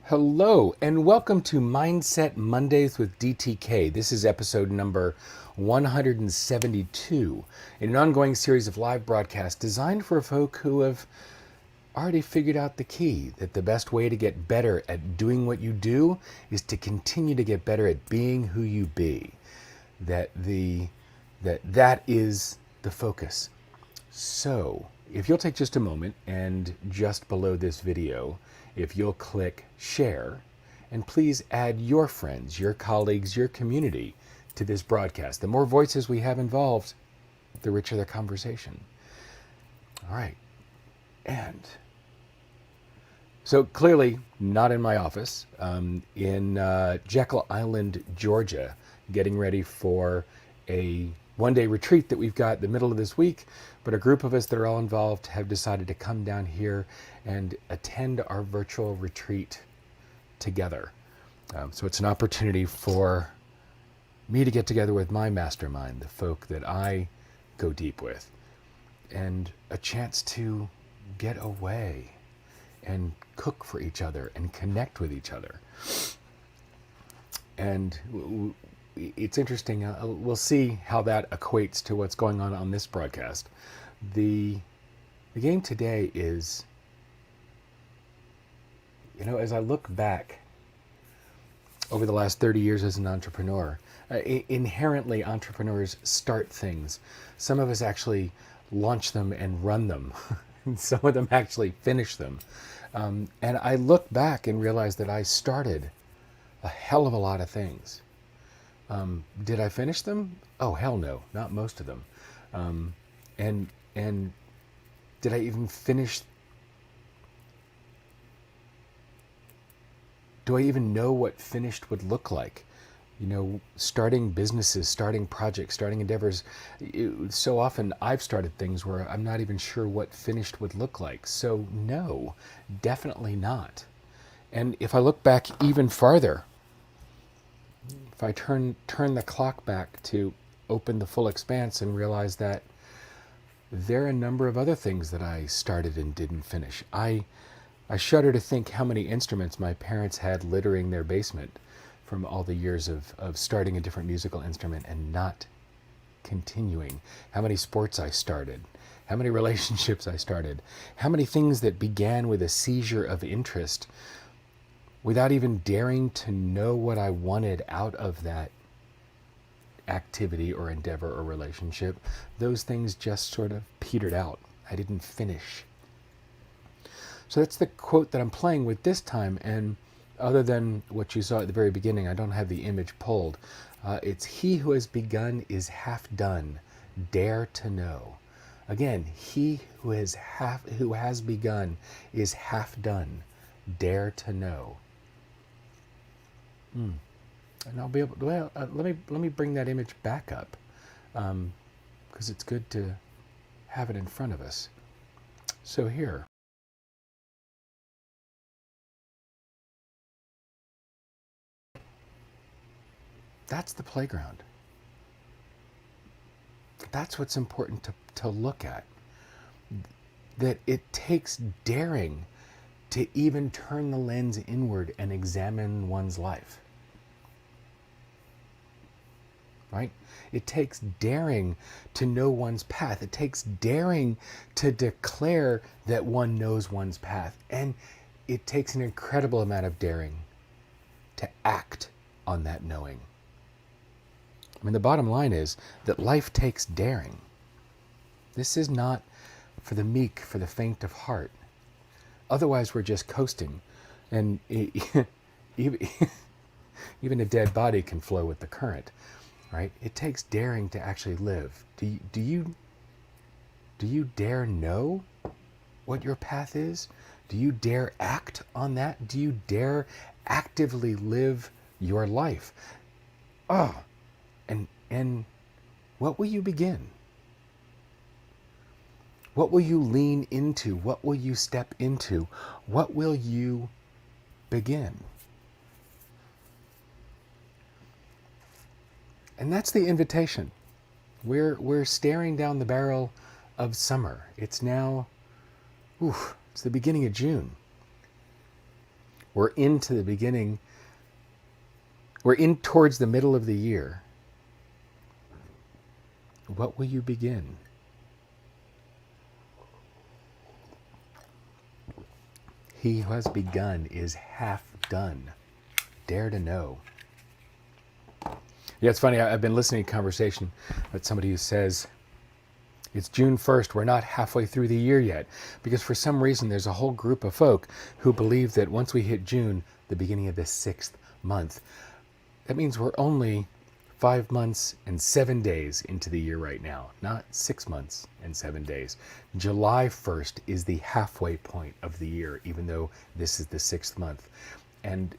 Hello, and welcome to Mindset Mondays with DTK. This is episode number 172 in an ongoing series of live broadcasts designed for folk who have already figured out the key that the best way to get better at doing what you do is to continue to get better at being who you be. That is the focus. So, if you'll take just a moment and just below this video, if you'll click share, and please add your friends, your colleagues, your community to this broadcast. The more voices we have involved, the richer the conversation. All right. And so clearly not in my office, in Jekyll Island, Georgia, getting ready for a one-day retreat that we've got the middle of this week, but a group of us that are all involved have decided to come down here and attend our virtual retreat together. So it's an opportunity for me to get together with my mastermind, the folk that I go deep with, and a chance to get away and cook for each other and connect with each other. And it's interesting. We'll see how that equates to what's going on this broadcast. The game today is, as I look back over the last 30 years as an entrepreneur, inherently entrepreneurs start things. Some of us actually launch them and run them. Some of them actually finish them. And I look back and realize that I started a hell of a lot of things. Did I finish them? Oh, hell no, not most of them. And did I even finish? Do I even know what finished would look like? Starting businesses, starting projects, starting endeavors. So often I've started things where I'm not even sure what finished would look like. So no, definitely not. And if I look back even farther, if I turn the clock back to open the full expanse and realize that there are a number of other things that I started and didn't finish. I shudder to think how many instruments my parents had littering their basement from all the years of starting a different musical instrument and not continuing. How many sports I started. How many relationships I started. How many things that began with a seizure of interest without even daring to know what I wanted out of that activity or endeavor or relationship. Those things just sort of petered out. I didn't finish. So that's the quote that I'm playing with this time. And other than what you saw at the very beginning, I don't have the image pulled. It's he who has begun is half done. Dare to know. Again, he who has begun is half done. Dare to know. And I'll be able to, let me bring that image back up, because it's good to have it in front of us. So here. That's the playground. That's what's important to look at. That it takes daring to even turn the lens inward and examine one's life. Right? It takes daring to know one's path. It takes daring to declare that one knows one's path. And it takes an incredible amount of daring to act on that knowing. I mean, the bottom line is that life takes daring. This is not for the meek, for the faint of heart. Otherwise, we're just coasting. And even a dead body can flow with the current. Right? It takes daring to actually live. Do you dare know what your path is? Do you dare act on that? Do you dare actively live your life? And what will you begin? What will you lean into? What will you step into? What will you begin? And that's the invitation. We're staring down the barrel of summer. It's now, it's the beginning of June. We're into the beginning. We're in towards the middle of the year. What will you begin? He who has begun is half done. Dare to know. Yeah, it's funny. I've been listening to a conversation with somebody who says, it's June 1st. We're not halfway through the year yet. Because for some reason, there's a whole group of folk who believe that once we hit June, the beginning of the 6th month, that means we're only 5 months and 7 days into the year right now, not 6 months and 7 days. July 1st is the halfway point of the year, even though this is the 6th month. And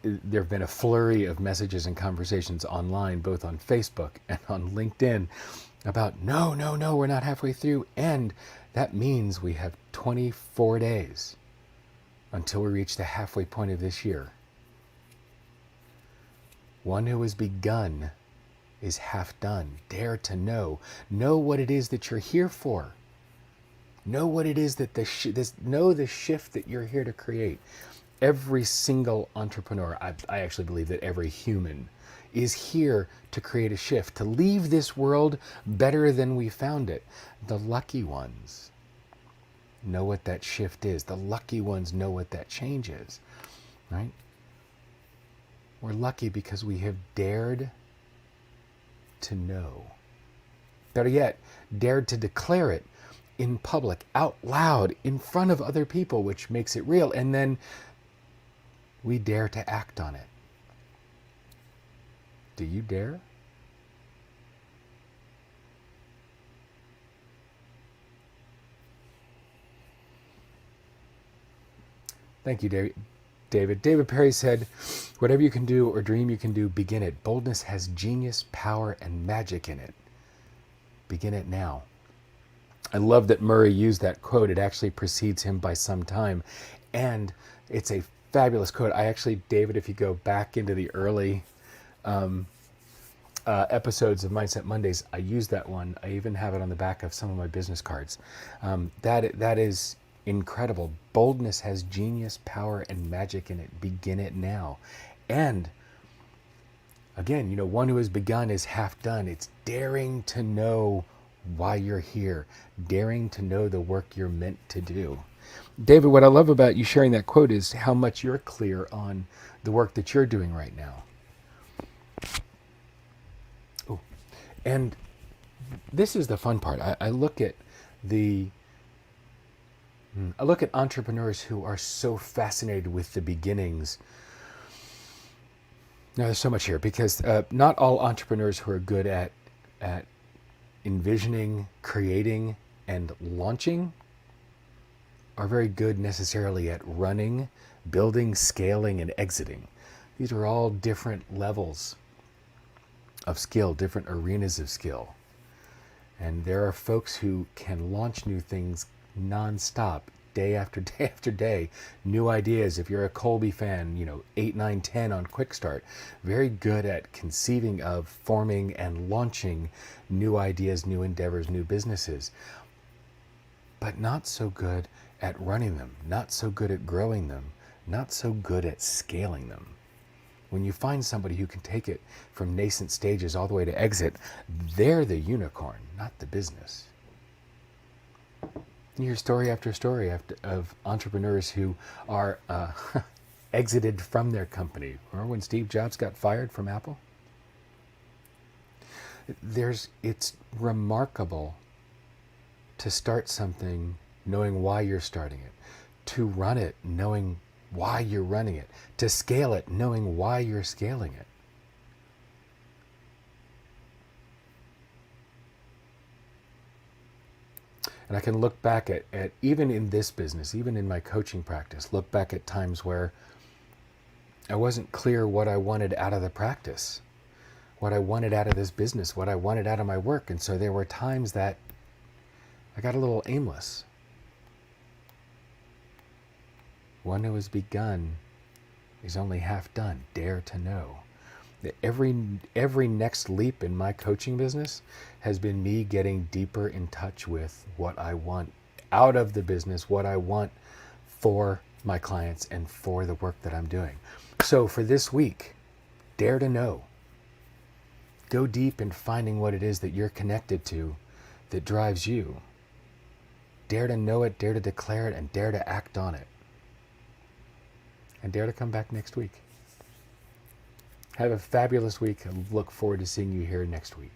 there have been a flurry of messages and conversations online, both on Facebook and on LinkedIn, about no, we're not halfway through. And that means we have 24 days until we reach the halfway point of this year. One who has begun is half done. Dare to know. Know what it is that you're here for. Know what it is that know the shift that you're here to create. Every single entrepreneur, I actually believe that every human is here to create a shift, to leave this world better than we found it. The lucky ones know what that shift is. The lucky ones know what that change is, right? We're lucky because we have dared to know. Better yet, dared to declare it in public, out loud, in front of other people, which makes it real. And then we dare to act on it. Do you dare? Thank you, David. David Perry said, whatever you can do or dream you can do, begin it. Boldness has genius, power, and magic in it. Begin it now. I love that Murray used that quote. It actually precedes him by some time. And it's a fabulous quote. I actually, David, if you go back into the early episodes of Mindset Mondays, I use that one. I even have it on the back of some of my business cards. That is incredible. Boldness has genius, power, and magic in it. Begin it now. And again, one who has begun is half done. It's daring to know why you're here, daring to know the work you're meant to do. David, what I love about you sharing that quote is how much you're clear on the work that you're doing right now. Oh, and this is the fun part. I look at entrepreneurs who are so fascinated with the beginnings. Now, there's so much here because not all entrepreneurs who are good at envisioning, creating, and launching are very good necessarily at running, building, scaling, and exiting. These are all different levels of skill, different arenas of skill. And there are folks who can launch new things nonstop, day after day after day. New ideas. If you're a Colby fan, 8, 9, 10 on Quick Start. Very good at conceiving of, forming, and launching new ideas, new endeavors, new businesses. But not so good at running them, not so good at growing them, not so good at scaling them. When you find somebody who can take it from nascent stages all the way to exit, they're the unicorn, not the business. You hear story after story of entrepreneurs who are exited from their company. Remember when Steve Jobs got fired from Apple? It's remarkable to start something knowing why you're starting it, to run it knowing why you're running it, to scale it knowing why you're scaling it. And I can look back at even in this business, even in my coaching practice, look back at times where I wasn't clear what I wanted out of the practice, what I wanted out of this business, what I wanted out of my work. And so there were times that I got a little aimless. One who has begun is only half done. Dare to know. Every next leap in my coaching business has been me getting deeper in touch with what I want out of the business, what I want for my clients and for the work that I'm doing. So for this week, dare to know. Go deep in finding what it is that you're connected to that drives you. Dare to know it, dare to declare it, and dare to act on it. And dare to come back next week. Have a fabulous week. I look forward to seeing you here next week.